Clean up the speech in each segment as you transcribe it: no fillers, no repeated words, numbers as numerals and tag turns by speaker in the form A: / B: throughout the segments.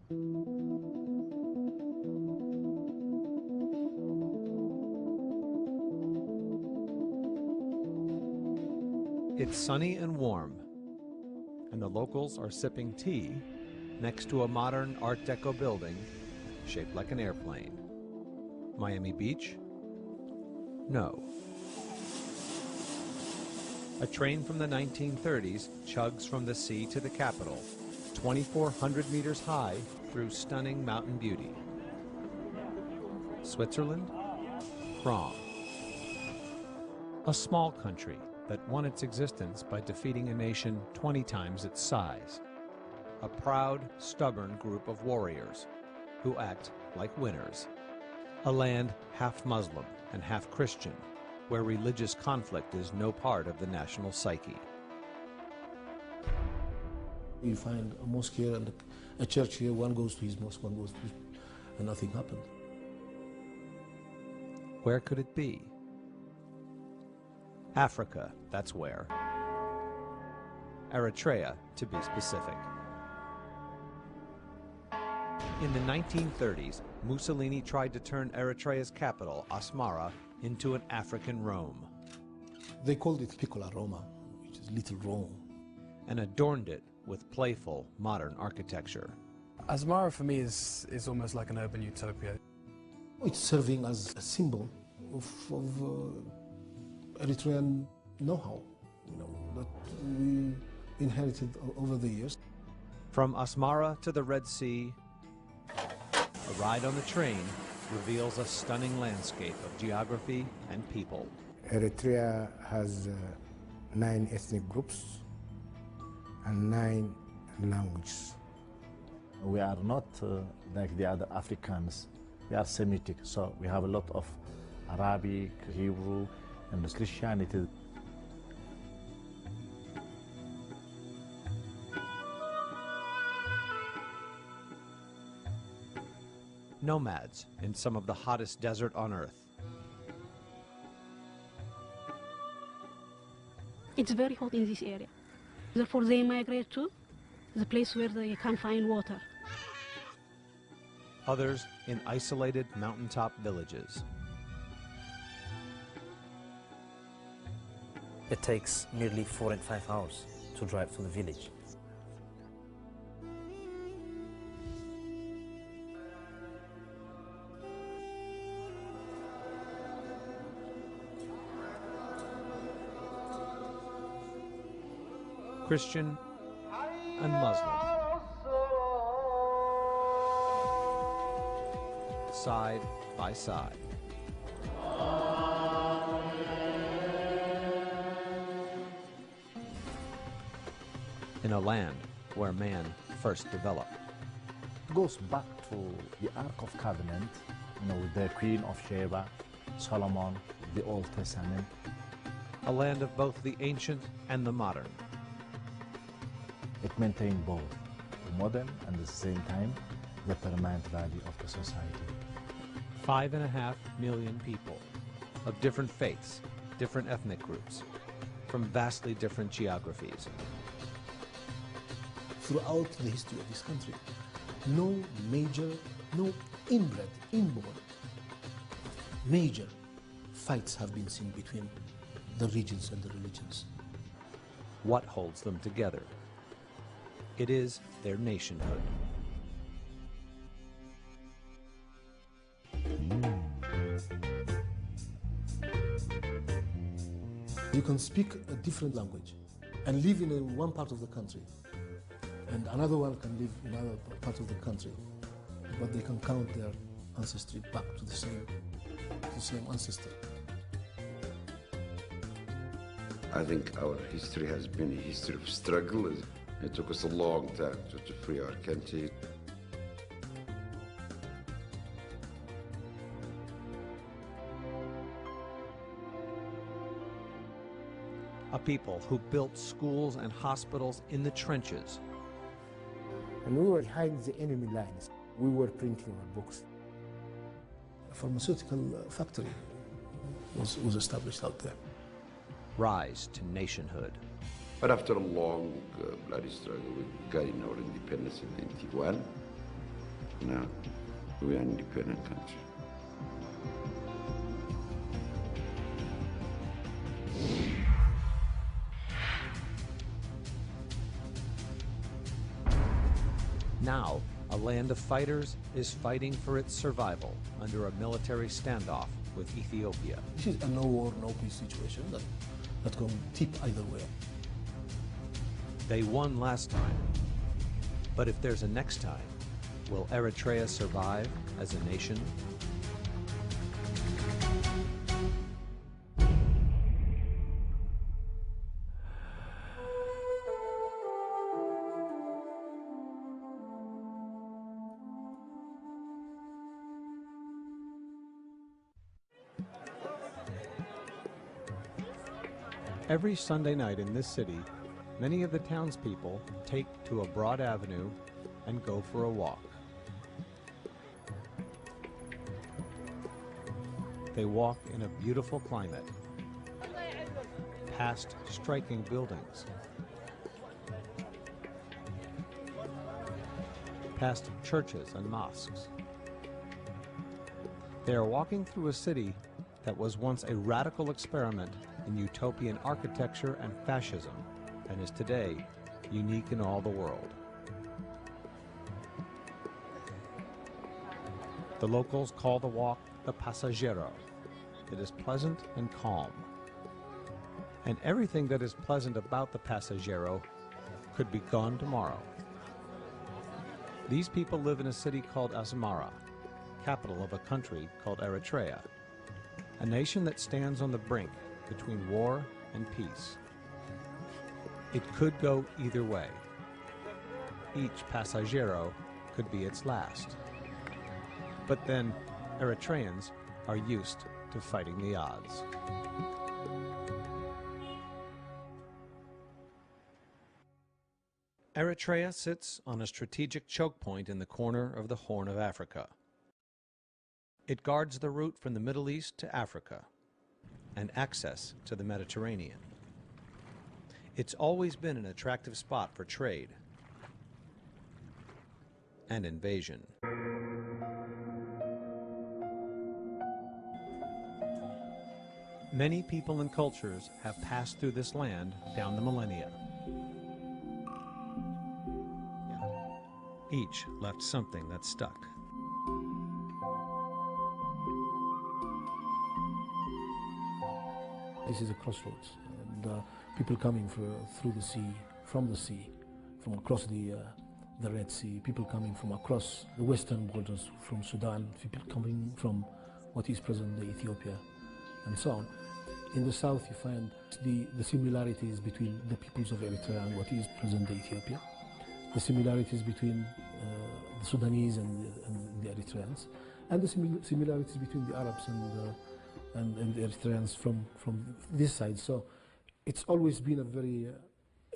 A: It's sunny and warm, and the locals are sipping tea next to a modern Art Deco building shaped like an airplane. Miami Beach? No. A train from the 1930s chugs from the sea to the capital, 2,400 meters high through stunning mountain beauty. Switzerland? Wrong. A small country that won its existence by defeating a nation 20 times its size. A proud, stubborn group of warriors who act like winners. A land half Muslim and half Christian, where religious conflict is no part of the national psyche.
B: You find a mosque here and a church here, one goes to his mosque, one goes to his, and nothing happened.
A: Where could it be? Africa, that's where. Eritrea, to be specific. In the 1930s, Mussolini tried to turn Eritrea's capital, Asmara, into an African Rome.
B: They called it Piccola Roma, which is Little Rome.
A: And adorned it with playful, modern architecture.
C: Asmara for me is almost like an urban utopia.
B: It's serving as a symbol of Eritrean know-how, that we inherited over the years.
A: From Asmara to the Red Sea, a ride on the train reveals a stunning landscape of geography and people.
D: Eritrea has 9 ethnic groups and 9 languages.
E: We are not like the other Africans. We are Semitic, so we have a lot of Arabic, Hebrew, and Christianity.
A: Nomads in some of the hottest desert on earth.
F: It's very hot in this area. Therefore, they migrate to the place where they can find water.
A: Others in isolated mountaintop villages.
G: It takes nearly 4 and 5 hours to drive to the village.
A: Christian and Muslim. Side by side. In a land where man first developed.
E: It goes back to the Ark of Covenant, with the Queen of Sheba, Solomon, the Old Testament.
A: A land of both the ancient and the modern.
E: It maintained both the modern and at the same time the permanent value of the society.
A: 5.5 million people of different faiths, different ethnic groups, from vastly different geographies.
B: Throughout the history of this country, no inborn major fights have been seen between the regions and the religions.
A: What holds them together? It is their nationhood.
B: You can speak a different language and live in one part of the country, and another one can live in another part of the country, but they can count their ancestry back to the same ancestor.
H: I think our history has been a history of struggle. It took us a long time to free our country.
A: A people who built schools and hospitals in the trenches.
D: And we were behind the enemy lines. We were printing our books.
B: A pharmaceutical factory was established out there.
A: Rise to nationhood.
H: But after a long bloody struggle, we got our independence in 1991. now we are an independent country.
A: Now, a land of fighters is fighting for its survival under a military standoff with Ethiopia.
B: This is a no war, no peace situation that can tip either way.
A: They won last time, but if there's a next time, will Eritrea survive as a nation? Every Sunday night in this city, many of the townspeople take to a broad avenue and go for a walk. They walk in a beautiful climate, past striking buildings, past churches and mosques. They are walking through a city that was once a radical experiment in utopian architecture and fascism, and is today unique in all the world. The locals call the walk the Passaggero. It is pleasant and calm. And everything that is pleasant about the Passaggero could be gone tomorrow. These people live in a city called Asmara, capital of a country called Eritrea, a nation that stands on the brink between war and peace. It could go either way. Each Passaggero could be its last. But then, Eritreans are used to fighting the odds. Eritrea sits on a strategic choke point in the corner of the Horn of Africa. It guards the route from the Middle East to Africa and access to the Mediterranean. It's always been an attractive spot for trade and invasion. Many people and cultures have passed through this land down the millennia. Each left something that stuck.
B: This is a crossroads, and people coming through the sea, from across the Red Sea, people coming from across the western borders, from Sudan, people coming from what is present-day Ethiopia, and so on. In the south, you find the similarities between the peoples of Eritrea and what is present-day Ethiopia, the similarities between the Sudanese and the Eritreans, and the similarities between the Arabs and the Eritreans from this side. So it's always been a very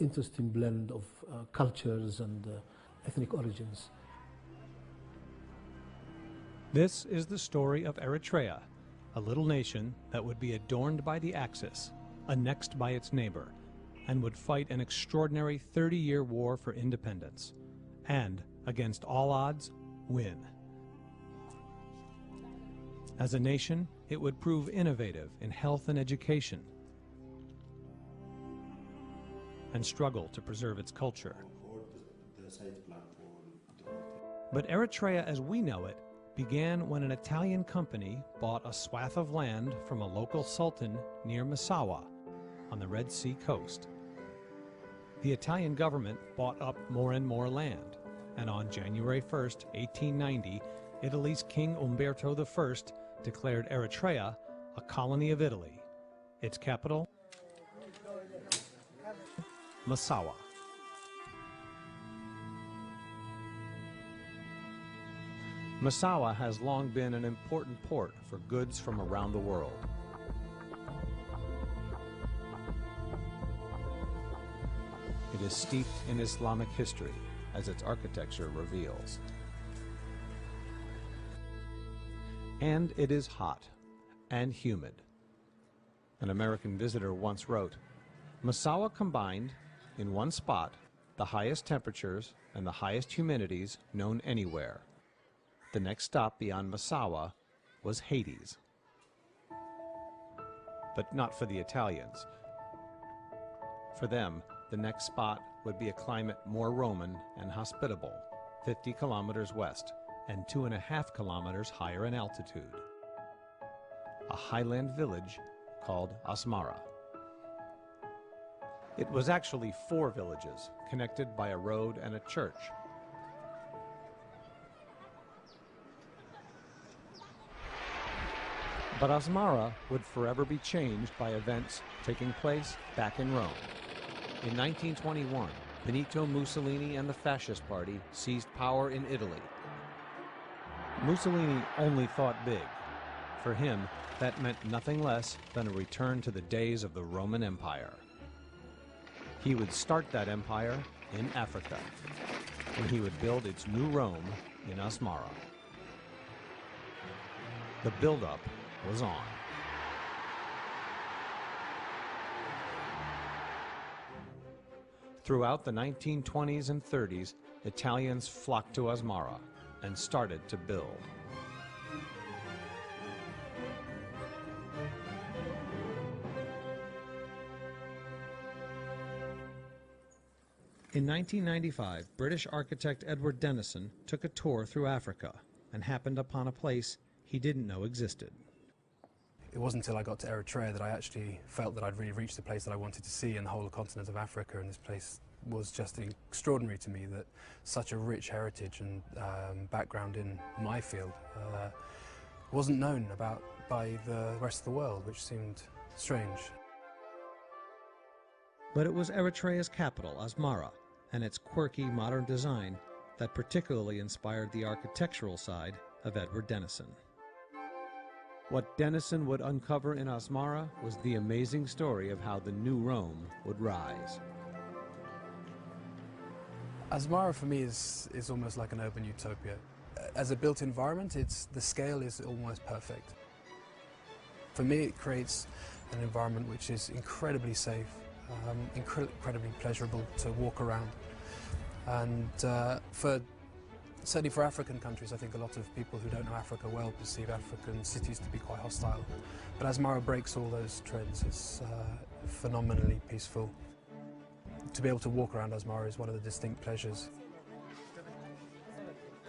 B: interesting blend of cultures and ethnic origins.
A: This is the story of Eritrea, a little nation that would be adorned by the Axis, annexed by its neighbor, and would fight an extraordinary 30-year war for independence, and, against all odds, win. As a nation, it would prove innovative in health and education, and struggle to preserve its culture. But Eritrea as we know it began when an Italian company bought a swath of land from a local sultan near Massawa on the Red Sea coast. The Italian government bought up more and more land, and on January 1st, 1890, Italy's King Umberto I declared Eritrea a colony of Italy. Its capital, Massawa. Massawa has long been an important port for goods from around the world. It is steeped in Islamic history, as its architecture reveals. And it is hot and humid. An American visitor once wrote, "Massawa combined, in one spot, the highest temperatures and the highest humidities known anywhere. The next stop beyond Massawa was Hades. But not for the Italians. For them, the next spot would be a climate more Roman and hospitable, 50 kilometers west and 2.5 kilometers higher in altitude. A highland village called Asmara. It was actually 4 villages connected by a road and a church. But Asmara would forever be changed by events taking place back in Rome. In 1921, Benito Mussolini and the Fascist Party seized power in Italy. Mussolini only thought big. For him, that meant nothing less than a return to the days of the Roman Empire. He would start that empire in Africa, and he would build its new Rome in Asmara. The buildup was on. Throughout the 1920s and 30s, Italians flocked to Asmara and started to build. In 1995, British architect Edward Denison took a tour through Africa and happened upon a place he didn't know existed.
C: It wasn't until I got to Eritrea that I actually felt that I'd really reached the place that I wanted to see in the whole continent of Africa, and this place was just extraordinary to me, that such a rich heritage and background in my field wasn't known about by the rest of the world, which seemed strange.
A: But it was Eritrea's capital, Asmara, and its quirky modern design that particularly inspired the architectural side of Edward Denison. What Denison would uncover in Asmara was the amazing story of how the new Rome would rise.
C: Asmara for me is almost like an urban utopia. As a built environment, the scale is almost perfect. For me, it creates an environment which is incredibly safe, incredibly pleasurable to walk around. And certainly for African countries, I think a lot of people who don't know Africa well perceive African cities to be quite hostile. But Asmara breaks all those trends. It's phenomenally peaceful. To be able to walk around Asmara is one of the distinct pleasures.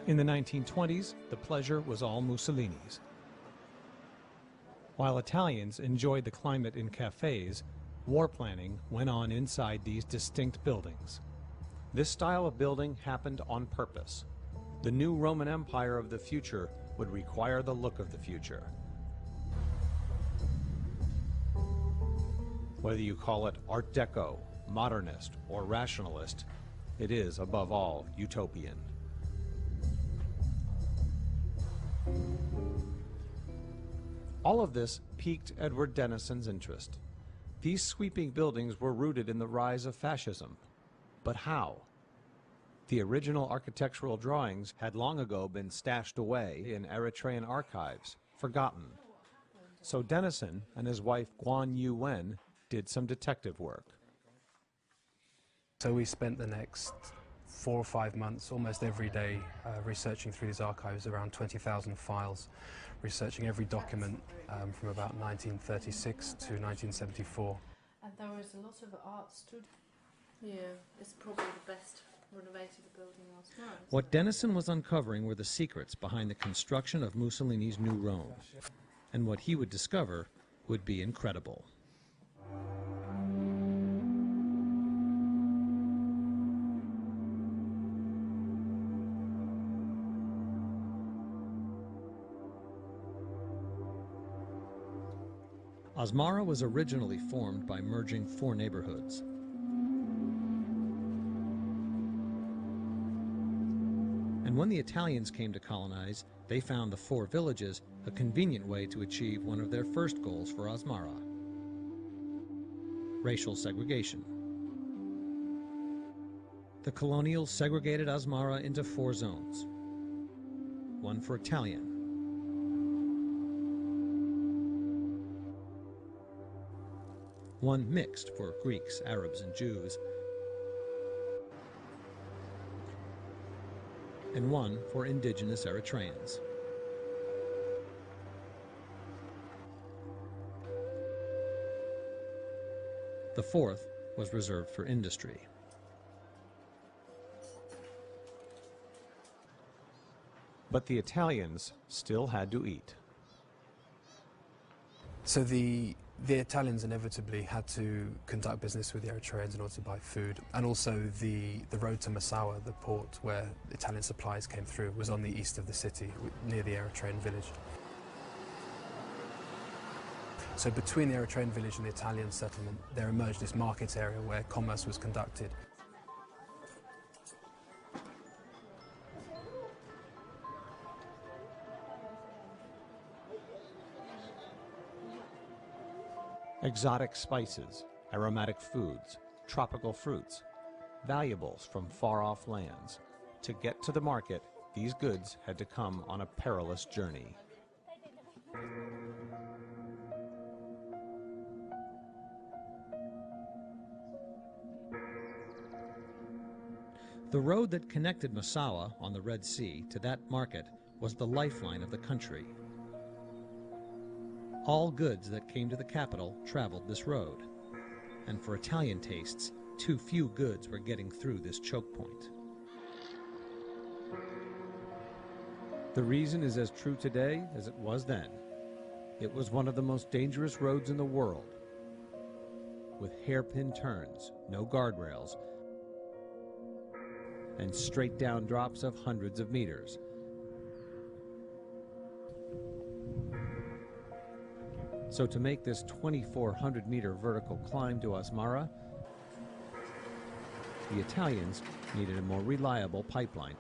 A: In the 1920s, the pleasure was all Mussolini's. While Italians enjoyed the climate in cafes, war planning went on inside these distinct buildings. This style of building happened on purpose. The new Roman Empire of the future would require the look of the future. Whether you call it Art Deco, modernist, or rationalist, it is, above all, utopian. All of this piqued Edward Denison's interest. These sweeping buildings were rooted in the rise of fascism. But how? The original architectural drawings had long ago been stashed away in Eritrean archives, forgotten. So Denison and his wife Guan Yu Wen did some detective work.
C: So we spent the next 4 or 5 months, almost every day, researching through these archives, around 20,000 files, researching every document from about 1936 to 1974.
I: And there was a lot of art studio. Yeah, it's probably the best renovated building in Asmara.
A: What Denison was uncovering were the secrets behind the construction of Mussolini's new Rome. And what he would discover would be incredible. Asmara was originally formed by merging 4 neighborhoods. And when the Italians came to colonize, they found the 4 villages a convenient way to achieve one of their first goals for Asmara: racial segregation. The colonials segregated Asmara into 4 zones. 1 for Italian, 1 mixed for Greeks, Arabs, and Jews, and one for indigenous Eritreans. The fourth was reserved for industry. But the Italians still had to eat.
C: So the Italians inevitably had to conduct business with the Eritreans in order to buy food, and also the road to Massawa, the port where Italian supplies came through, was on the east of the city, near the Eritrean village. So between the Eritrean village and the Italian settlement, there emerged this market area where commerce was conducted.
A: Exotic spices, aromatic foods, tropical fruits, valuables from far-off lands. To get to the market, these goods had to come on a perilous journey. The road that connected Massawa on the Red Sea to that market was the lifeline of the country. All goods that came to the capital traveled this road, and for Italian tastes, too few goods were getting through this choke point. The reason is as true today as it was then. It was one of the most dangerous roads in the world, with hairpin turns, no guardrails, and straight down drops of hundreds of meters. So to make this 2,400-meter vertical climb to Asmara, the Italians needed a more reliable pipeline.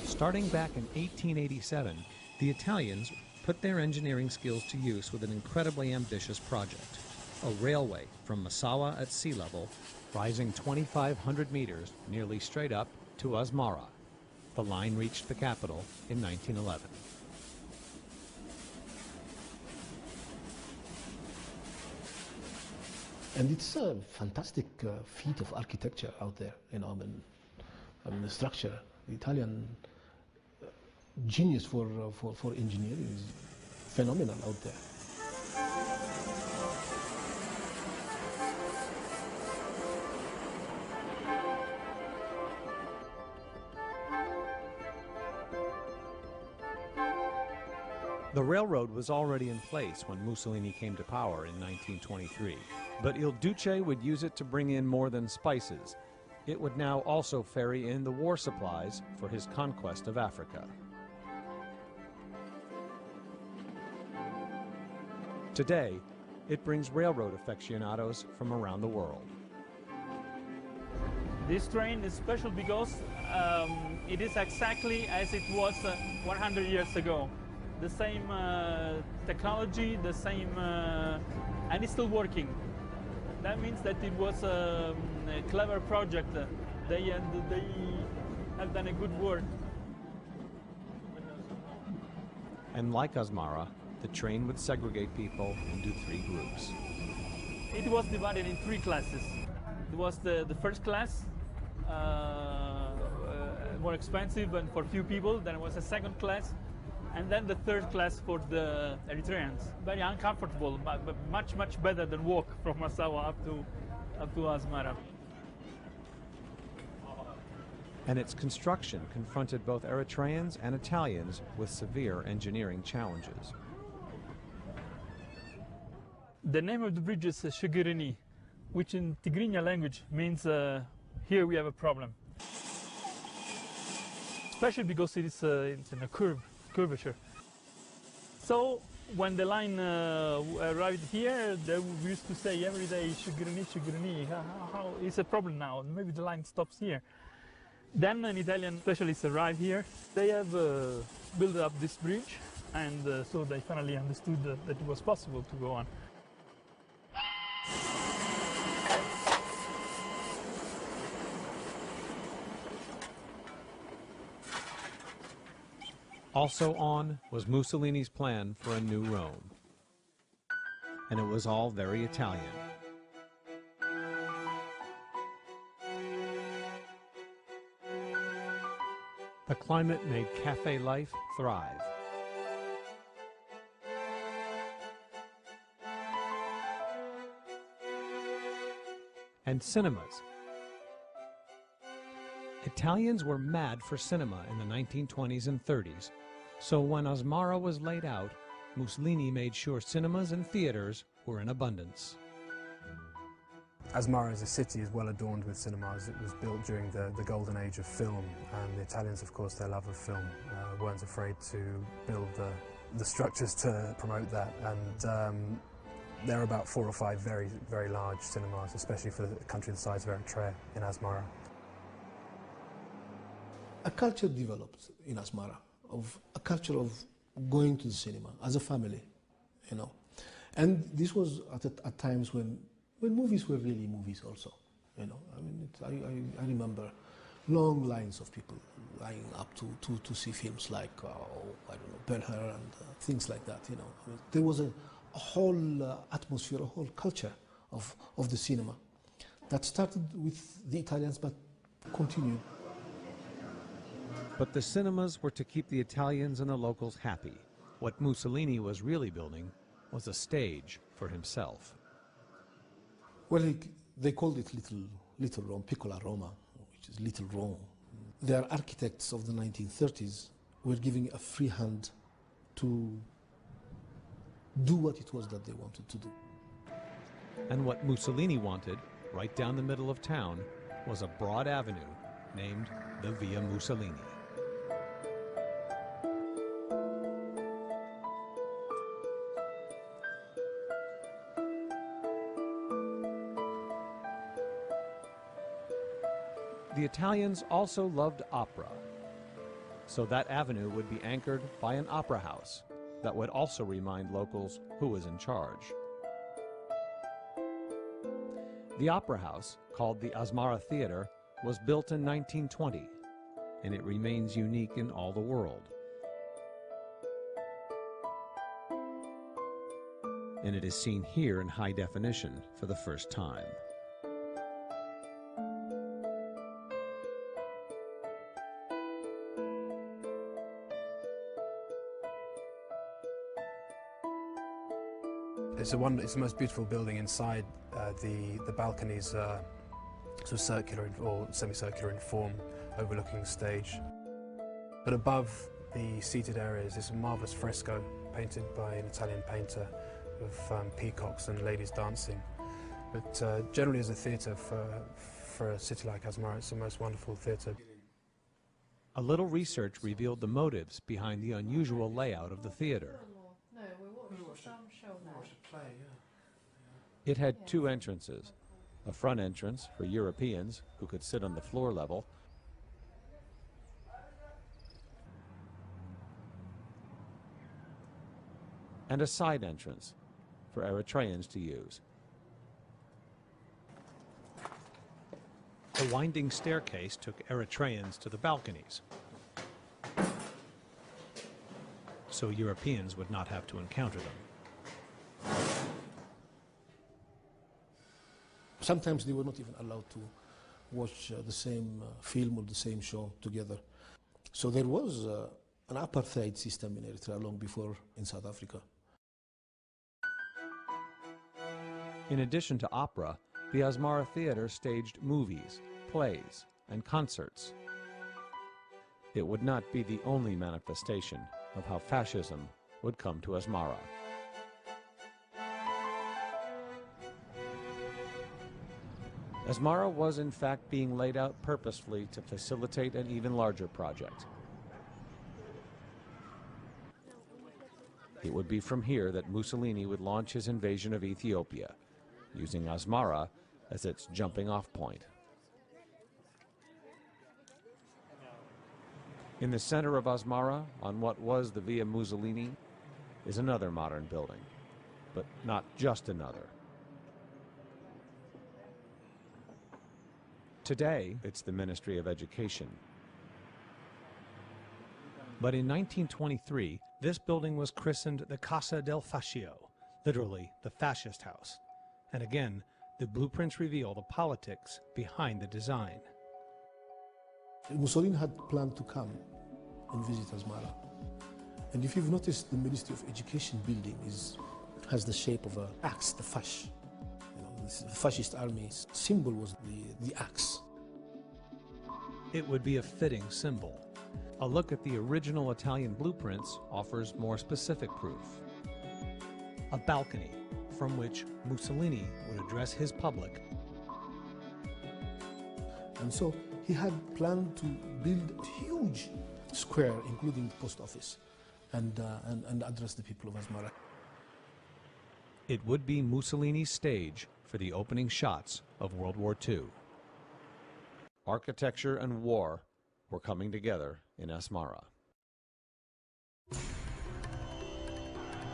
A: Starting back in 1887, the Italians put their engineering skills to use with an incredibly ambitious project. A railway from Massawa at sea level, rising 2,500 meters nearly straight up to Asmara. The line reached the capital in 1911.
B: And it's a fantastic feat of architecture out there, you know, I mean the structure. The Italian genius for engineering is phenomenal out there.
A: The railroad was already in place when Mussolini came to power in 1923, but Il Duce would use it to bring in more than spices. It would now also ferry in the war supplies for his conquest of Africa. Today, it brings railroad aficionados from around the world.
J: This train is special because it is exactly as it was 100 years ago. The same technology, the same, and it's still working. That means that it was a clever project. They have done a good work.
A: And like Asmara, the train would segregate people into 3 groups.
J: It was divided in 3 classes. It was the first class, more expensive and for few people. Then it was a second class, and then the third class for the Eritreans. Very uncomfortable, but much better than walk from Massawa up to Asmara.
A: And its construction confronted both Eritreans and Italians with severe engineering challenges.
J: The name of the bridge is Segregation, which in Tigrinya language means here we have a problem. Especially because it's in a curvature. So when the line arrived here, they used to say every day, Segregation, how it's a problem now, maybe the line stops here. Then an Italian specialist arrived here. They have built up this bridge, and so they finally understood that it was possible to go on.
A: Also on was Mussolini's plan for a new Rome. And it was all very Italian. The climate made cafe life thrive. And cinemas. Italians were mad for cinema in the 1920s and 30s, so when Asmara was laid out, Mussolini made sure cinemas and theaters were in abundance.
C: Asmara as a city is well adorned with cinemas. It was built during the golden age of film, and the Italians, of course, their love of film, weren't afraid to build the structures to promote that. And there are about 4 or 5 very, very large cinemas, especially for the country the size of Eritrea, in Asmara.
B: A culture developed in Asmara, of a culture of going to the cinema as a family, you know. And this was at times when movies were really movies also, you know. I mean, I remember long lines of people lining up to see films like, I don't know, Ben-Hur and things like that, you know. I mean, there was a whole atmosphere, a whole culture of the cinema that started with the Italians but continued.
A: But the cinemas were to keep the Italians and the locals happy. What Mussolini was really building was a stage for himself.
B: Well, they called it Little Rome, Piccola Roma, which is Little Rome. Their architects of the 1930s were giving a free hand to do what it was that they wanted to do.
A: And what Mussolini wanted, right down the middle of town, was a broad avenue named the Via Mussolini. The Italians also loved opera, so that avenue would be anchored by an opera house that would also remind locals who was in charge. The opera house, called the Asmara Theater, was built in 1920, and it remains unique in all the world. And it is seen here in high definition for the first time.
C: It's the most beautiful building inside. The balconies are sort of circular or semicircular in form, overlooking the stage. But above the seated areas is a marvellous fresco painted by an Italian painter of peacocks and ladies dancing. But generally as a theatre, for a city like Asmara, it's the most wonderful theatre.
A: A little research revealed the motives behind the unusual layout of the theatre. It had 2 entrances, a front entrance for Europeans who could sit on the floor level, and a side entrance for Eritreans to use. A winding staircase took Eritreans to the balconies, so Europeans would not have to encounter them.
B: Sometimes they were not even allowed to watch the same film or the same show together. So there was an apartheid system in Eritrea long before in South Africa.
A: In addition to opera, the Asmara Theater staged movies, plays, and concerts. It would not be the only manifestation of how fascism would come to Asmara. Asmara was in fact being laid out purposefully to facilitate an even larger project. It would be from here that Mussolini would launch his invasion of Ethiopia, using Asmara as its jumping-off point. In the center of Asmara, on what was the Via Mussolini, is another modern building, but not just another. Today, it's the Ministry of Education. But in 1923, this building was christened the Casa del Fascio, literally the fascist house. And again, the blueprints reveal the politics behind the design.
B: Mussolini had planned to come and visit Asmara. And if you've noticed, the Ministry of Education building has the shape of an axe, the fash. The fascist army's symbol was the axe.
A: It would be a fitting symbol. A look at the original Italian blueprints offers more specific proof. A balcony from which Mussolini would address his public.
B: And so he had planned to build a huge square, including the post office, and address the people of Asmara.
A: It would be Mussolini's stage for the opening shots of World War II. Architecture and war were coming together in Asmara.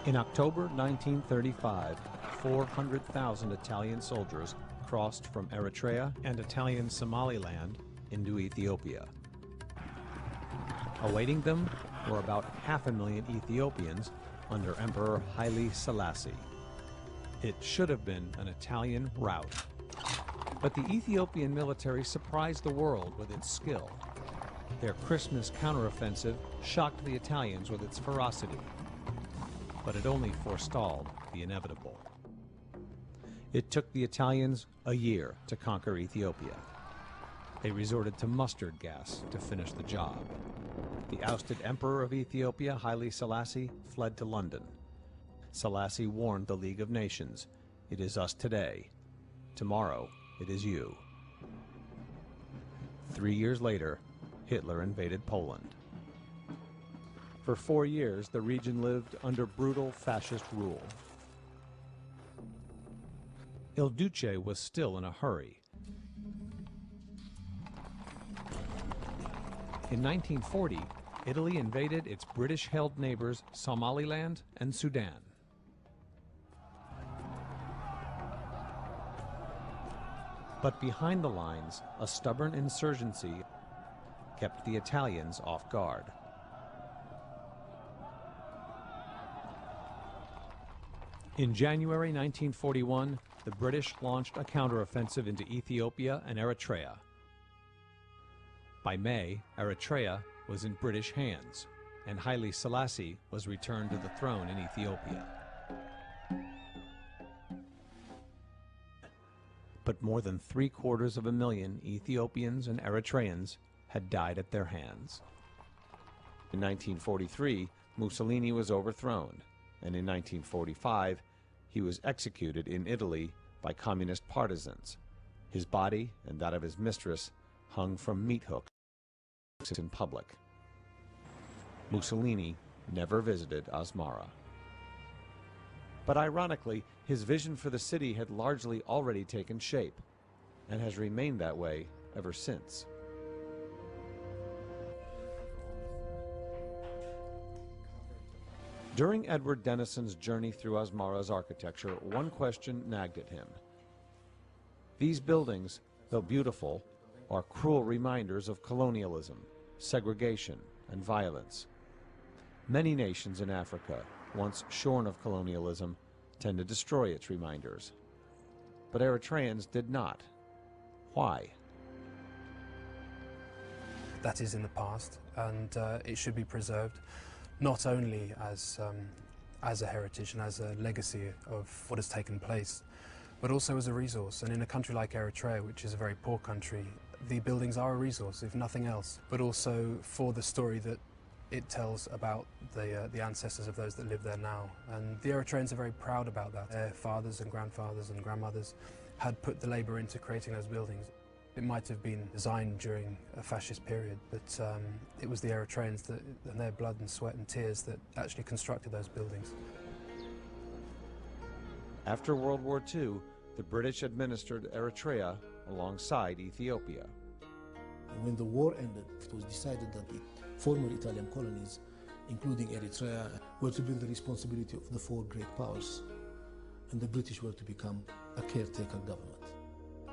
A: In October 1935, 400,000 Italian soldiers crossed from Eritrea and Italian Somaliland into Ethiopia. Awaiting them were about 500,000 Ethiopians under Emperor Haile Selassie. It should have been an Italian rout. But the Ethiopian military surprised the world with its skill. Their Christmas counteroffensive shocked the Italians with its ferocity. But it only forestalled the inevitable. It took the Italians a year to conquer Ethiopia. They resorted to mustard gas to finish the job. The ousted emperor of Ethiopia, Haile Selassie, fled to London. Selassie warned the League of Nations, "It is us today. Tomorrow, it is you." 3 years later, Hitler invaded Poland. For 4 years, the region lived under brutal fascist rule. Il Duce was still in a hurry. In 1940, Italy invaded its British-held neighbors Somaliland and Sudan. But behind the lines, a stubborn insurgency kept the Italians off guard. In January 1941, the British launched a counteroffensive into Ethiopia and Eritrea. By May, Eritrea was in British hands, and Haile Selassie was returned to the throne in Ethiopia. But more than 750,000 Ethiopians and Eritreans had died at their hands. In 1943, Mussolini was overthrown, and in 1945, he was executed in Italy by communist partisans. His body and that of his mistress hung from meat hooks in public. Mussolini never visited Asmara. But ironically, his vision for the city had largely already taken shape, and has remained that way ever since. During Edward Denison's journey through Asmara's architecture, one question nagged at him. These buildings, though beautiful, are cruel reminders of colonialism, segregation, and violence. Many nations in Africa, once shorn of colonialism, tend to destroy its reminders. But Eritreans did not. Why?
C: That is in the past, and it should be preserved, not only as a heritage and as a legacy of what has taken place, but also as a resource. And in a country like Eritrea, which is a very poor country, the buildings are a resource, if nothing else, but also for the story that it tells about the ancestors of those that live there now. And the Eritreans are very proud about that. Their fathers and grandfathers and grandmothers had put the labour into creating those buildings. It might have been designed during a fascist period, but it was the Eritreans that, and their blood and sweat and tears, that actually constructed those buildings.
A: After World War II, the British administered Eritrea alongside Ethiopia.
B: When the war ended, it was decided that the former Italian colonies, including Eritrea, were to bear the responsibility of the four great powers, and the British were to become a caretaker government.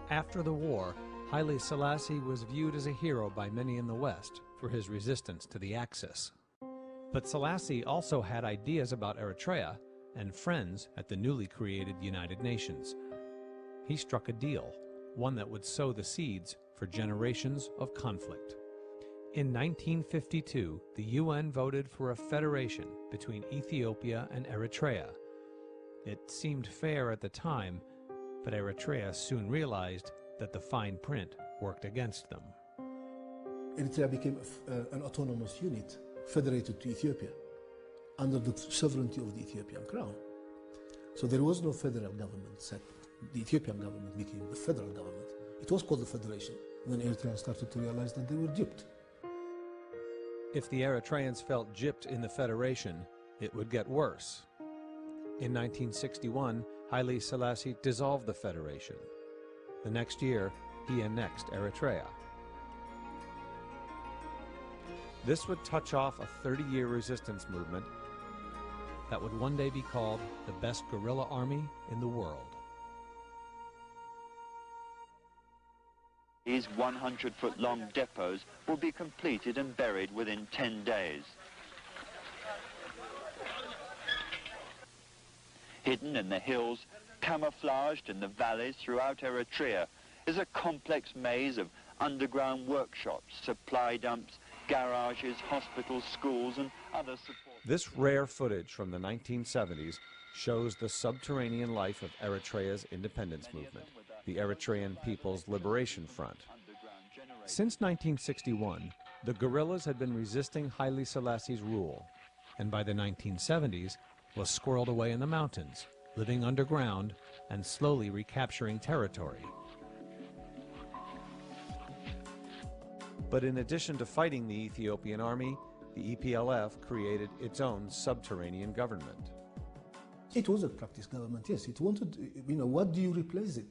A: After the war, Haile Selassie was viewed as a hero by many in the West for his resistance to the Axis. But Selassie also had ideas about Eritrea and friends at the newly created United Nations. He struck a deal, one that would sow the seeds for generations of conflict. In 1952, the UN voted for a federation between Ethiopia and Eritrea. It seemed fair at the time, but Eritrea soon realized that the fine print worked against them.
B: Eritrea became an autonomous unit, federated to Ethiopia, under the sovereignty of the Ethiopian crown. So there was no federal government set. The Ethiopian government became the federal government. It was called the federation when Eritreans started to realize that they were gypped.
A: If the Eritreans felt gypped in the federation, it would get worse. In 1961, Haile Selassie dissolved the federation. The next year, he annexed Eritrea. This would touch off a 30-year resistance movement that would one day be called the best guerrilla army in the world.
K: These 100-foot-long depots will be completed and buried within 10 days. Hidden in the hills, camouflaged in the valleys throughout Eritrea, is a complex maze of underground workshops, supply dumps, garages, hospitals, schools, and other support.
A: This rare footage from the 1970s shows the subterranean life of Eritrea's independence movement, the Eritrean People's Liberation Front. Since 1961, the guerrillas had been resisting Haile Selassie's rule, and by the 1970s was squirreled away in the mountains, living underground and slowly recapturing territory. But in addition to fighting the Ethiopian army, the EPLF created its own subterranean government.
B: It was a practice government, yes. It wanted, what do you replace it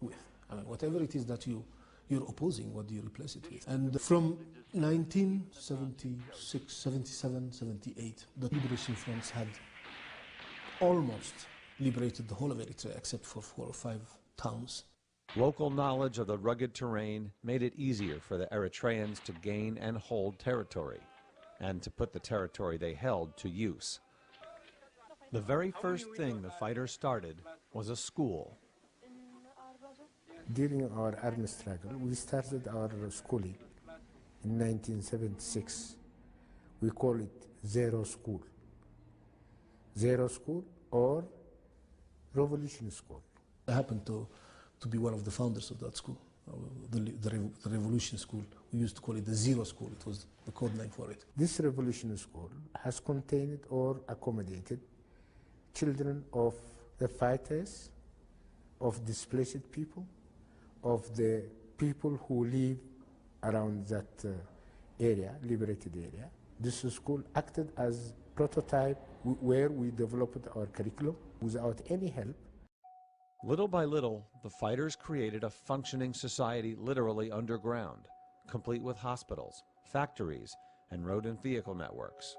B: with? I mean, whatever it is that you're opposing, what do you replace it with? And from 1976, 77, 78, the liberation fronts had almost liberated the whole of Eritrea except for 4 or 5 towns.
A: Local knowledge of the rugged terrain made it easier for the Eritreans to gain and hold territory, and to put the territory they held to use. The very first thing the fighters started was a school.
D: During our army struggle, we started our schooling in 1976. We call it Zero School. Zero School or Revolution School.
B: I happened to be one of the founders of that school, the Revolution School. We used to call it the Zero School. It was the code name for it.
D: This Revolution School has contained or accommodated children of the fighters, of displaced people, of the people who live around that area, liberated area. This school acted as prototype where we developed our curriculum without any help.
A: Little by little, the fighters created a functioning society literally underground, complete with hospitals, factories, and road and vehicle networks.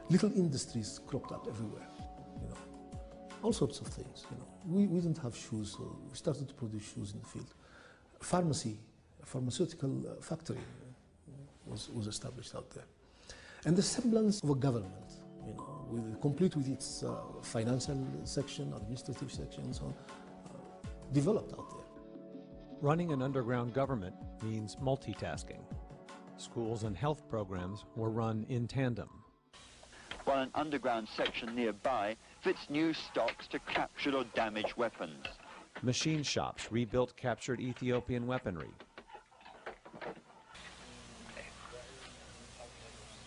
B: Little industries cropped up everywhere, all sorts of things. We didn't have shoes, so we started to produce shoes in the field. A pharmaceutical factory was established out there. And the semblance of a government, complete with its financial section, administrative section, and so on, developed out there.
A: Running an underground government means multitasking. Schools and health programs were run in tandem,
K: while an underground section nearby fits new stocks to captured or damaged weapons.
A: Machine shops rebuilt captured Ethiopian weaponry,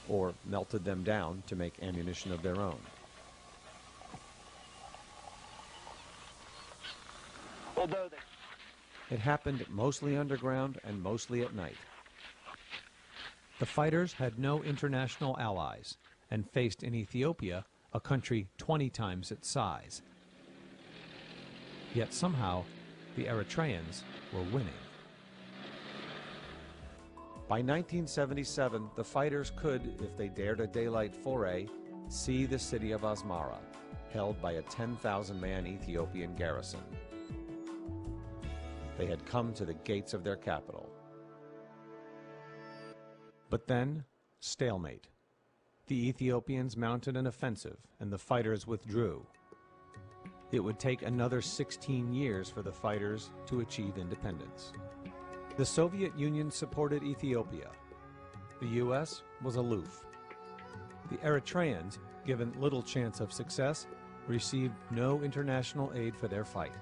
A: or melted them down to make ammunition of their own. It happened mostly underground and mostly at night. The fighters had no international allies and faced in Ethiopia, a country 20 times its size. Yet somehow, the Eritreans were winning. By 1977, the fighters could, if they dared a daylight foray, see the city of Asmara, held by a 10,000-man Ethiopian garrison. They had come to the gates of their capital. But then, stalemate. The Ethiopians mounted an offensive and the fighters withdrew. It would take another 16 years for the fighters to achieve independence. The Soviet Union supported Ethiopia. The U.S. was aloof. The Eritreans, given little chance of success, received no international aid for their fight.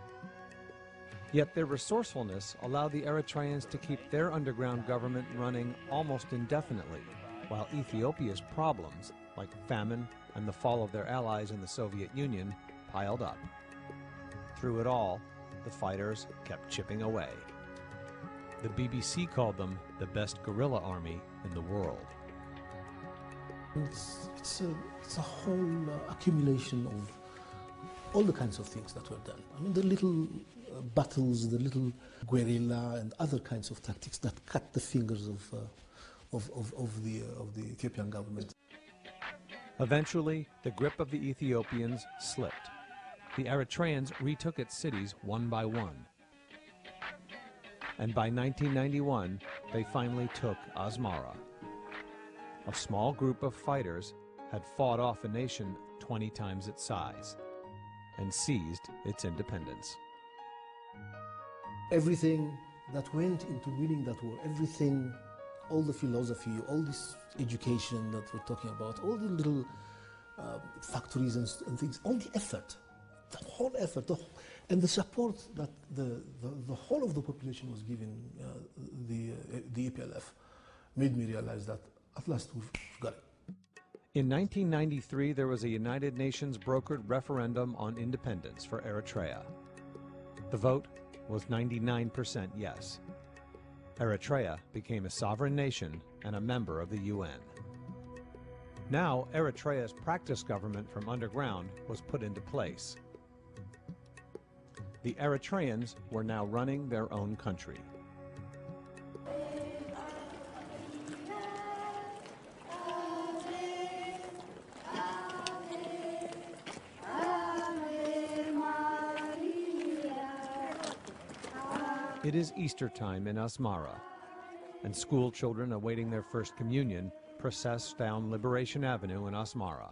A: Yet their resourcefulness allowed the Eritreans to keep their underground government running almost indefinitely, while Ethiopia's problems, like famine and the fall of their allies in the Soviet Union, piled up. Through it all, the fighters kept chipping away. The BBC called them the best guerrilla army in the world.
B: It's a whole accumulation of all the kinds of things that were done. I mean, the little battles, the little guerrilla and other kinds of tactics that cut the fingers of the Ethiopian government.
A: Eventually, the grip of the Ethiopians slipped. The Eritreans retook its cities one by one. And by 1991, they finally took Asmara. A small group of fighters had fought off a nation 20 times its size and seized its independence.
B: Everything that went into winning that war, everything, all the philosophy, all this education that we're talking about, all the little factories and things, all the effort, the whole effort, and the support that the whole of the population was giving the EPLF made me realize that at last we've got it.
A: In 1993, there was a United Nations brokered referendum on independence for Eritrea. The vote was 99% yes. Eritrea became a sovereign nation and a member of the UN. Now, Eritrea's practice government from underground was put into place. The Eritreans were now running their own country. It is Easter time in Asmara, and school children awaiting their first communion process down Liberation Avenue in Asmara.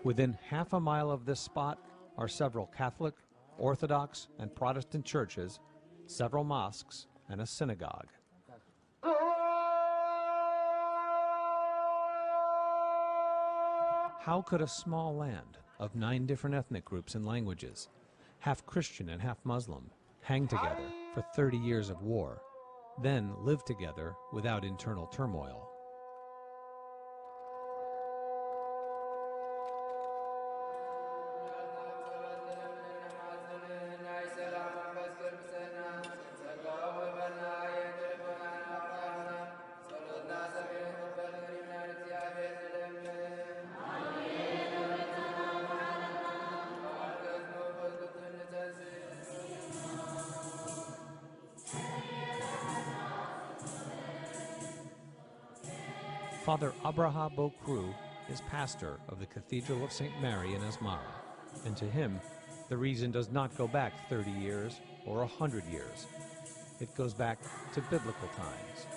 A: Within half a mile of this spot are several Catholic, Orthodox, and Protestant churches, several mosques, and a synagogue. How could a small land of 9 different ethnic groups and languages, half Christian and half Muslim, hang together for 30 years of war, then live together without internal turmoil? Father Abraha Bokru is pastor of the Cathedral of St. Mary in Asmara, and to him, the reason does not go back 30 years or 100 years. It goes back to biblical times.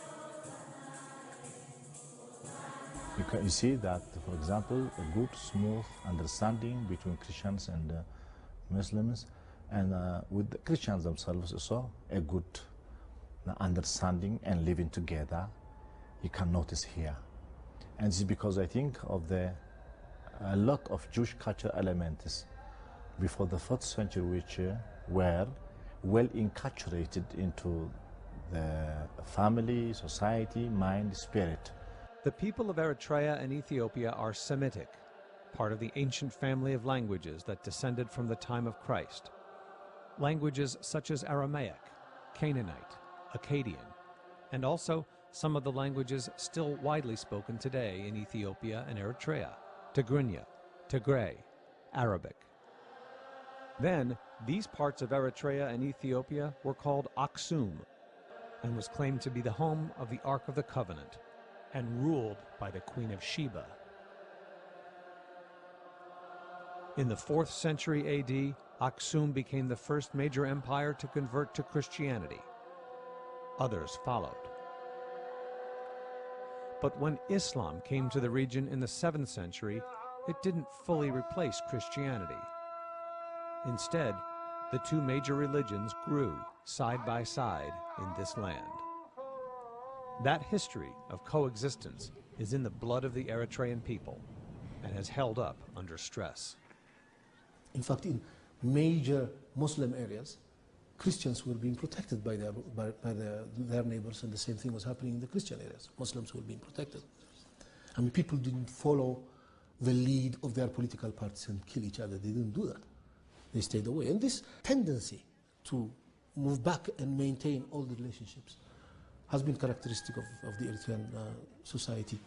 E: You see that, for example, a good, smooth understanding between Christians and Muslims, and with the Christians themselves also, a good understanding and living together, you can notice here. And this is because I think of a lot of Jewish cultural elements before the 4th century which were well inculturated into the family, society, mind, spirit.
A: The people of Eritrea and Ethiopia are Semitic, part of the ancient family of languages that descended from the time of Christ. Languages such as Aramaic, Canaanite, Akkadian, and also some of the languages still widely spoken today in Ethiopia and Eritrea: Tigrinya, Tigray, Arabic. Then, these parts of Eritrea and Ethiopia were called Aksum, and was claimed to be the home of the Ark of the Covenant, and ruled by the Queen of Sheba. In the 4th century AD, Aksum became the first major empire to convert to Christianity. Others followed. But when Islam came to the region in the 7th century, it didn't fully replace Christianity. Instead, the two major religions grew side by side in this land. That history of coexistence is in the blood of the Eritrean people and has held up under stress.
B: In fact, in major Muslim areas, Christians were being protected by their neighbors, and the same thing was happening in the Christian areas. Muslims were being protected. I mean, people didn't follow the lead of their political parties and kill each other. They didn't do that. They stayed away. And this tendency to move back and maintain all the relationships has been characteristic of the Eritrean society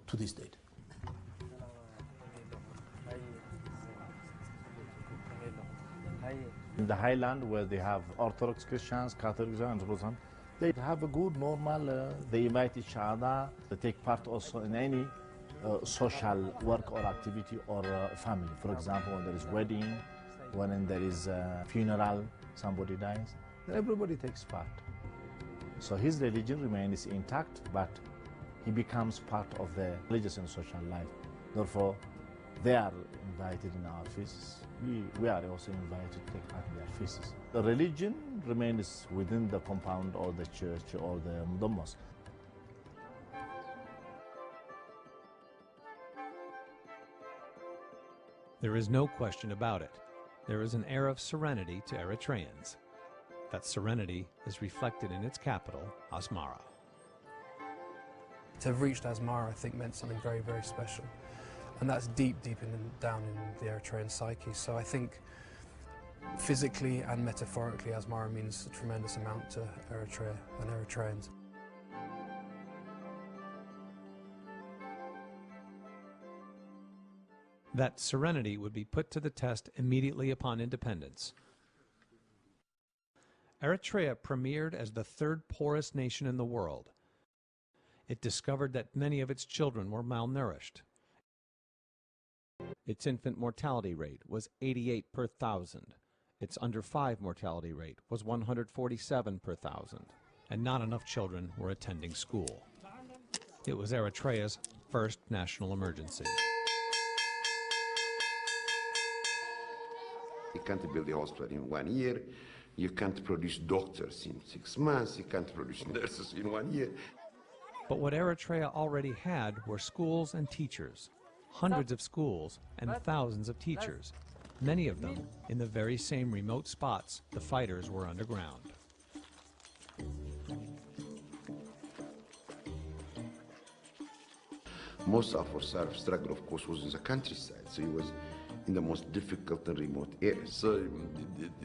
B: to this date.
E: In the highland, where they have Orthodox Christians, Catholics, and Muslims, they have a good, normal, they invite each other, they take part also in any social work or activity or family. For example, when there is wedding, when there is a funeral, somebody dies, then everybody takes part. So his religion remains intact, but he becomes part of the religious and social life. Therefore, they are invited in our feasts. We are also invited to take part in their feasts. The religion remains within the compound or the church or the mosque.
A: There is no question about it. There is an air of serenity to Eritreans. That serenity is reflected in its capital, Asmara.
C: To have reached Asmara, I think, meant something very, very special. And that's deep, down in the Eritrean psyche. So I think physically and metaphorically, Asmara means a tremendous amount to Eritrea and Eritreans.
A: That serenity would be put to the test immediately upon independence. Eritrea premiered as the 3rd poorest nation in the world. It discovered that many of its children were malnourished. Its infant mortality rate was 88 per 1,000. Its under 5 mortality rate was 147 per 1,000. And not enough children were attending school. It was Eritrea's first national emergency.
H: You can't build a hospital in 1 year. You can't produce doctors in 6 months. You can't produce nurses in 1 year.
A: But what Eritrea already had were schools and teachers. Hundreds of schools and thousands of teachers, many of them in the very same remote spots the fighters were underground.
H: Most of our struggle, of course, was in the countryside, so it was in the most difficult and remote areas. So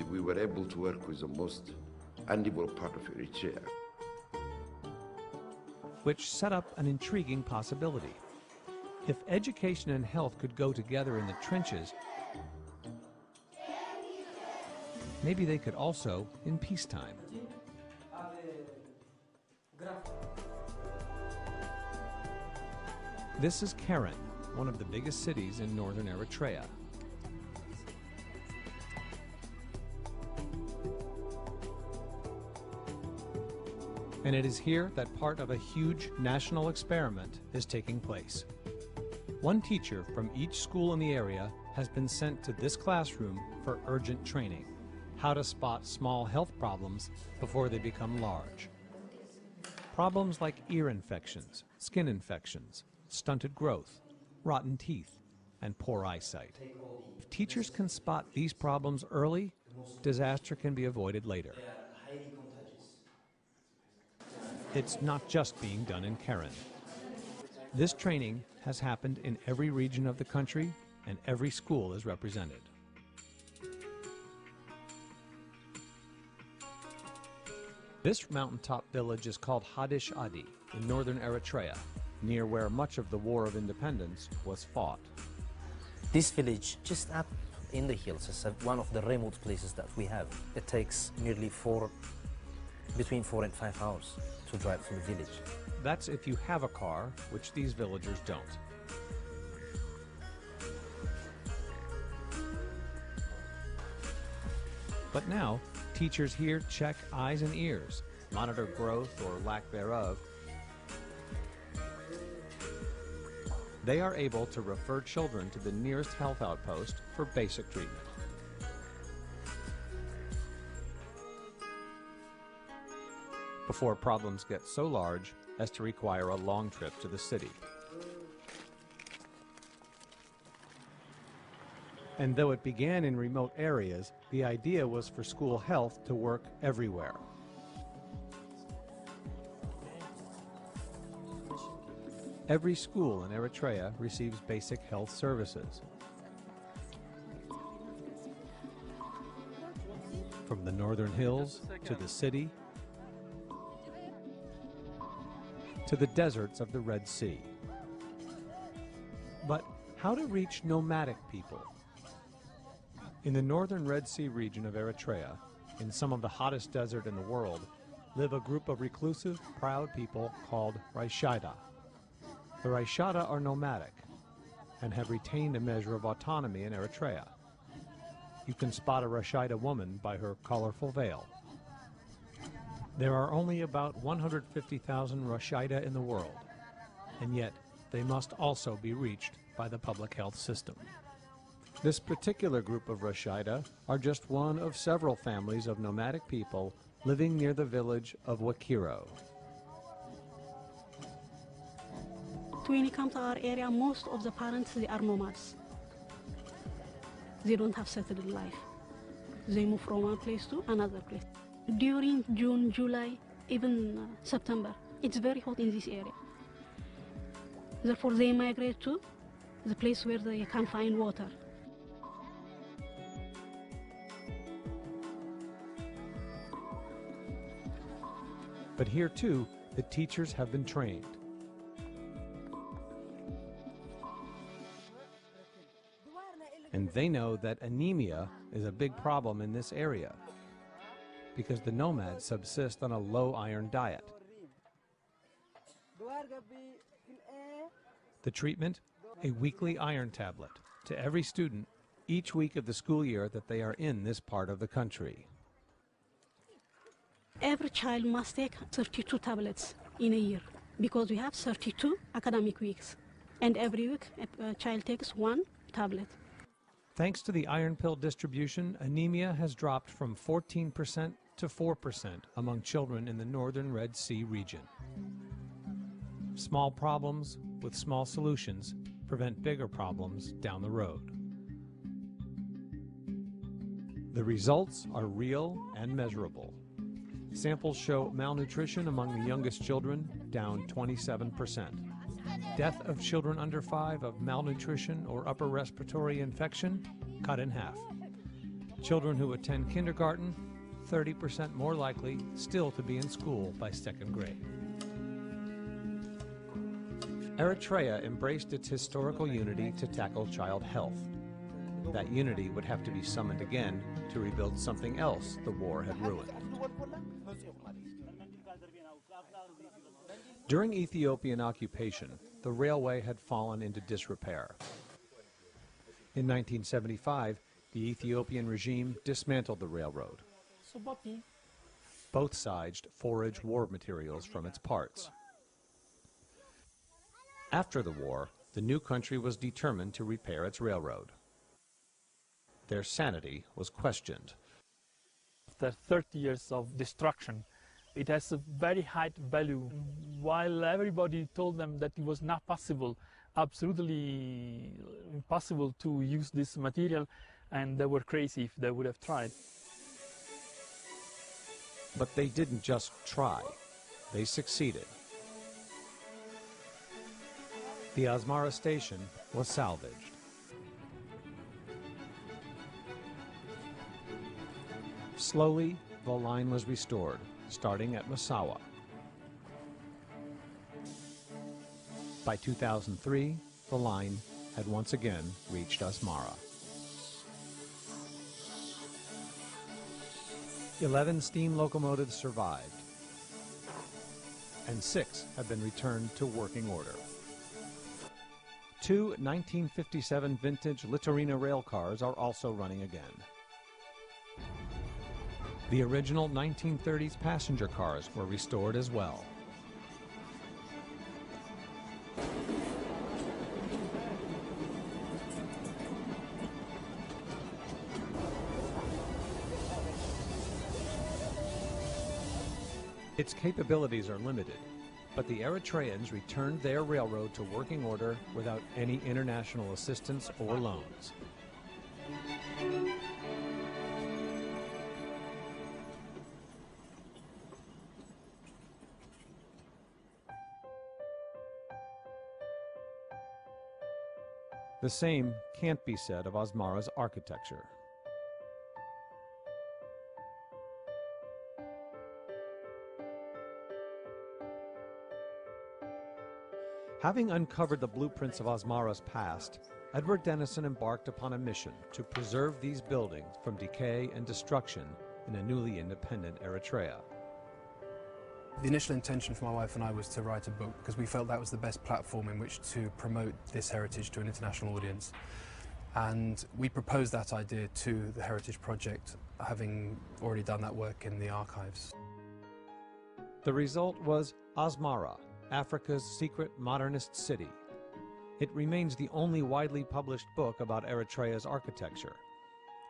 H: we were able to work with the most undeveloped part of Eritrea.
A: Which set up an intriguing possibility. If education and health could go together in the trenches, maybe they could also in peacetime. This is Keren, one of the biggest cities in northern Eritrea. And it is here that part of a huge national experiment is taking place. One teacher from each school in the area has been sent to this classroom for urgent training, how to spot small health problems before they become large. Problems like ear infections, skin infections, stunted growth, rotten teeth, and poor eyesight. If teachers can spot these problems early, disaster can be avoided later. It's not just being done in Keren. This training has happened in every region of the country, and every school is represented. This mountaintop village is called Hadish Adi in northern Eritrea, near where much of the War of Independence was fought.
G: This village, just up in the hills, is one of the remote places that we have. It takes nearly between 4 and 5 hours to drive to the village.
A: That's if you have a car, which these villagers don't. But now, teachers here check eyes and ears, monitor growth or lack thereof, they are able to refer children to the nearest health outpost for basic treatment. Before problems get so large as to require a long trip to the city. And though it began in remote areas, the idea was for school health to work everywhere. Every school in Eritrea receives basic health services. From the northern hills to the city to the deserts of the Red Sea. But how to reach nomadic people? In the northern Red Sea region of Eritrea, in some of the hottest desert in the world, live a group of reclusive, proud people called Raishida. The Raishida are nomadic and have retained a measure of autonomy in Eritrea. You can spot a Raishida woman by her colorful veil. There are only about 150,000 Raishida in the world, and yet they must also be reached by the public health system. This particular group of Raishida are just one of several families of nomadic people living near the village of Wakiro.
F: When you come to our area, most of the parents, they are nomads. They don't have settled life. They move from one place to another place. During June, July, even September, it's very hot in this area. Therefore, they migrate to the place where they can find water.
A: But here, too, the teachers have been trained. And they know that anemia is a big problem in this area because the nomads subsist on a low iron diet. The treatment? A weekly iron tablet to every student each week of the school year that they are in this part of the country.
F: Every child must take 32 tablets in a year because we have 32 academic weeks. And every week a child takes one tablet.
A: Thanks to the iron pill distribution, anemia has dropped from 14% to 4% among children in the northern Red Sea region. Small problems with small solutions prevent bigger problems down the road. The results are real and measurable. Samples show malnutrition among the youngest children down 27%. Death of children under 5 of malnutrition or upper respiratory infection cut in half. Children who attend kindergarten, 30% more likely still to be in school by 2nd grade. Eritrea embraced its historical unity to tackle child health. That unity would have to be summoned again to rebuild something else the war had ruined. During Ethiopian occupation, the railway had fallen into disrepair. In 1975, the Ethiopian regime dismantled the railroad. Both sides foraged war materials from its parts. After the war, the new country was determined to repair its railroad. Their sanity was questioned.
J: After 30 years of destruction, it has a very high value. While everybody told them that it was not possible, absolutely impossible to use this material, and they were crazy if they would have tried.
A: But they didn't just try, they succeeded. The Asmara station was salvaged. Slowly, the line was restored, starting at Massawa. By 2003, the line had once again reached Asmara. 11 steam locomotives survived, and 6 have been returned to working order. 2 1957 vintage Litorina rail cars are also running again. The original 1930s passenger cars were restored as well. Its capabilities are limited, but the Eritreans returned their railroad to working order without any international assistance or loans. The same can't be said of Asmara's architecture. Having uncovered the blueprints of Asmara's past, Edward Dennison embarked upon a mission to preserve these buildings from decay and destruction in a newly independent Eritrea.
C: The initial intention for my wife and I was to write a book because we felt that was the best platform in which to promote this heritage to an international audience. And we proposed that idea to the Heritage Project, having already done that work in the archives.
A: The result was Asmara, Africa's secret modernist city. It remains the only widely published book about Eritrea's architecture,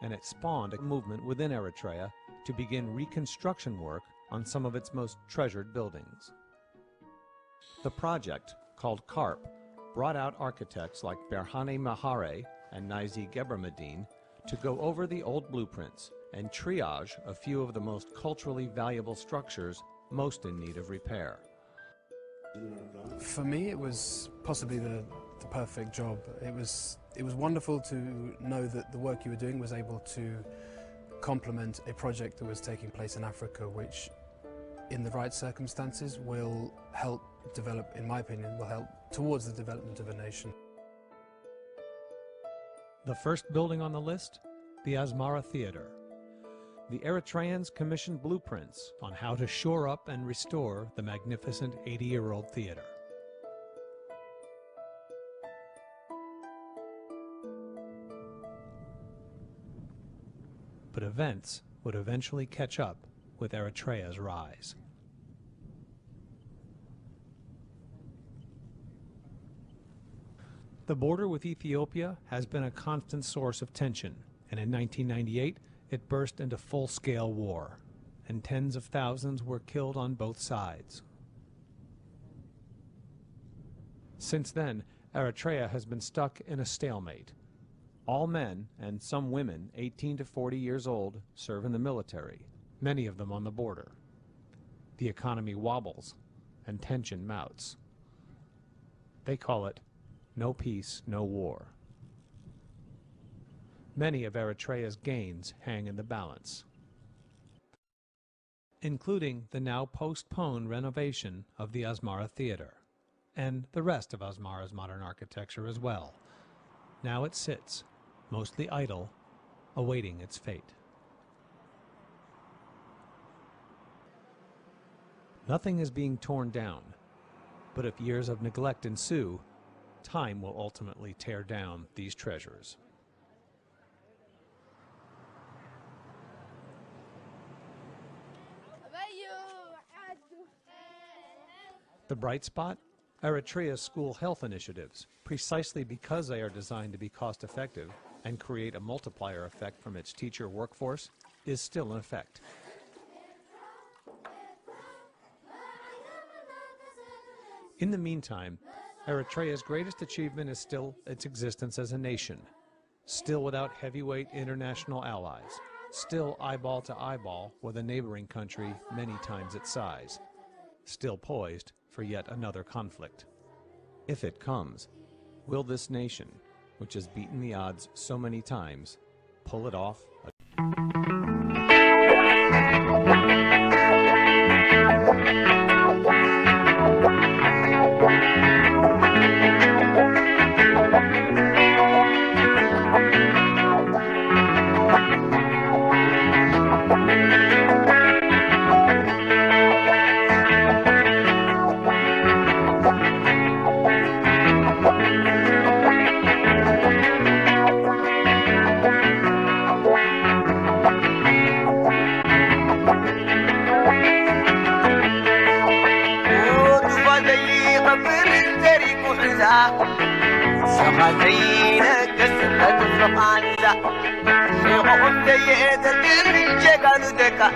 A: and it spawned a movement within Eritrea to begin reconstruction work on some of its most treasured buildings. The project, called CARP, brought out architects like Berhane Mahare and Naizi Gebremedine to go over the old blueprints and triage a few of the most culturally valuable structures most in need of repair.
C: For me, it was possibly the perfect job. It was wonderful to know that the work you were doing was able to complement a project that was taking place in Africa, which, in the right circumstances, will help develop, in my opinion, will help towards the development of a nation.
A: The first building on the list, the Asmara Theater. The Eritreans commissioned blueprints on how to shore up and restore the magnificent 80-year-old theater. But events would eventually catch up with Eritrea's rise. The border with Ethiopia has been a constant source of tension, and in 1998, it burst into full-scale war, and tens of thousands were killed on both sides. Since then, Eritrea has been stuck in a stalemate. All men, and some women 18 to 40 years old, serve in the military, many of them on the border. The economy wobbles, and tension mounts. They call it no peace, no war. Many of Eritrea's gains hang in the balance, including the now postponed renovation of the Asmara Theater, and the rest of Asmara's modern architecture as well. Now it sits, mostly idle, awaiting its fate. Nothing is being torn down, but if years of neglect ensue, time will ultimately tear down these treasures. The bright spot? Eritrea's school health initiatives, precisely because they are designed to be cost-effective and create a multiplier effect from its teacher workforce, is still in effect. In the meantime, Eritrea's greatest achievement is still its existence as a nation, still without heavyweight international allies, still eyeball to eyeball with a neighboring country many times its size, still poised for yet another conflict. If it comes, will this nation, which has beaten the odds so many times, pull it off?
L: Deka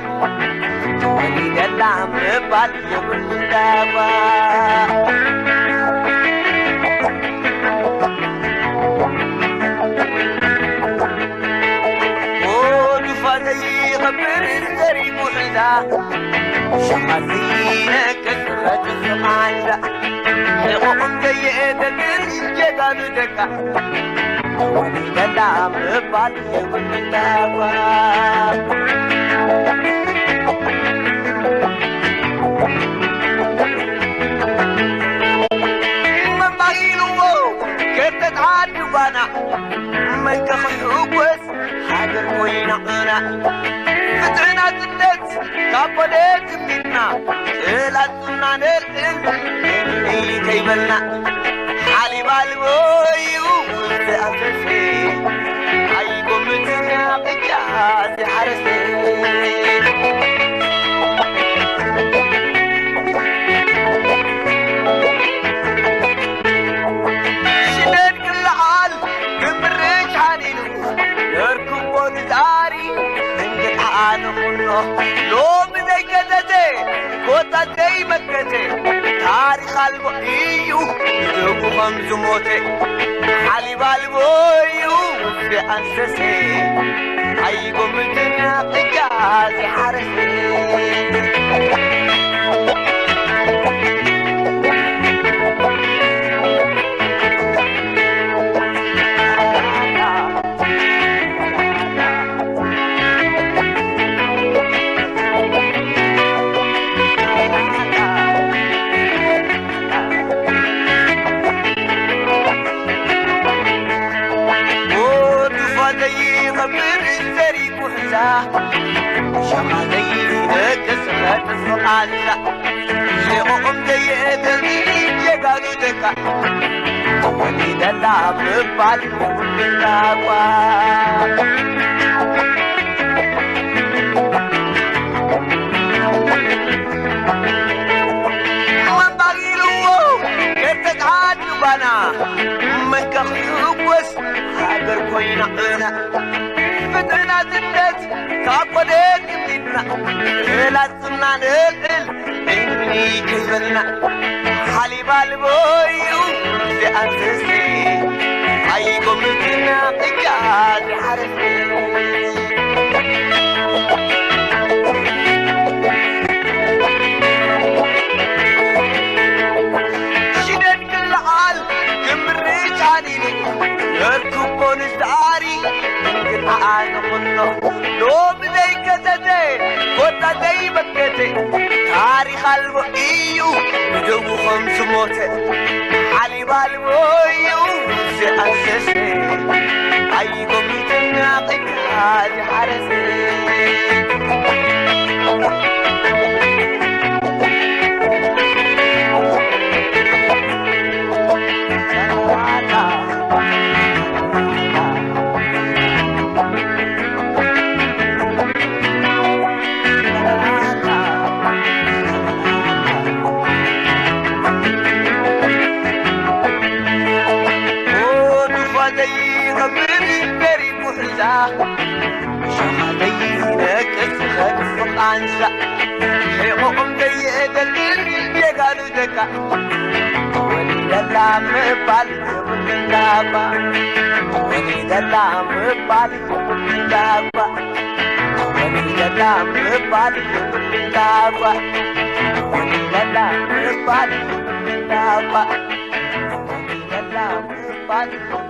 L: وليد اللعم بال يقول دابا ودفاتي غبر الزري بحدا شمعتينا كسرة السقانجة حقوقهم زي الجدال دكا وليد اللعم بال يقول دابا تعاتبنا ما يكخيوبس حاجر كوينا أنا فتحنا تدت كابلت منا تلاتنا نلقل كيبلنا حالي بالبويو تأسسي عيكم متنا قجاز حرسي لو بدي كدتي كوتا دي مكتي تاريخ البقيو يجوكو خمس موتي حالي بالبويو في أنسسي عيقو مدنا قجازي حرسي شمعتي كسرة السقانجة حقوقهم زي الجدال دكا وليد اللعب بال يقول دابا من باقي له كيف تعاتبنا من كخيوبس حاجر كوينا أنا فتحنا تدت كابلت منا تلاتنا نلقل إني كيبلنا حالي بالبويو لأنسسي عيكم متنا قجاز حرسي شدد كل عال كمريت عليني يركبون السعاري أنا منه لو بدي كتتي كوتا دي بكتي تاريخ البقيو يجوبو خمس موتي حالي بالبويو سأسسي عيقو ميتنا قجاز حرسي شمعتينا كسرة السقانجة حقوقهم زي الجدال دكا وليد اللعم بال يقول دابا وليد اللعم بال يقول دابا وليد اللعم بال يقول دابا وليد اللعم بال يقول دابا وليد اللعم بال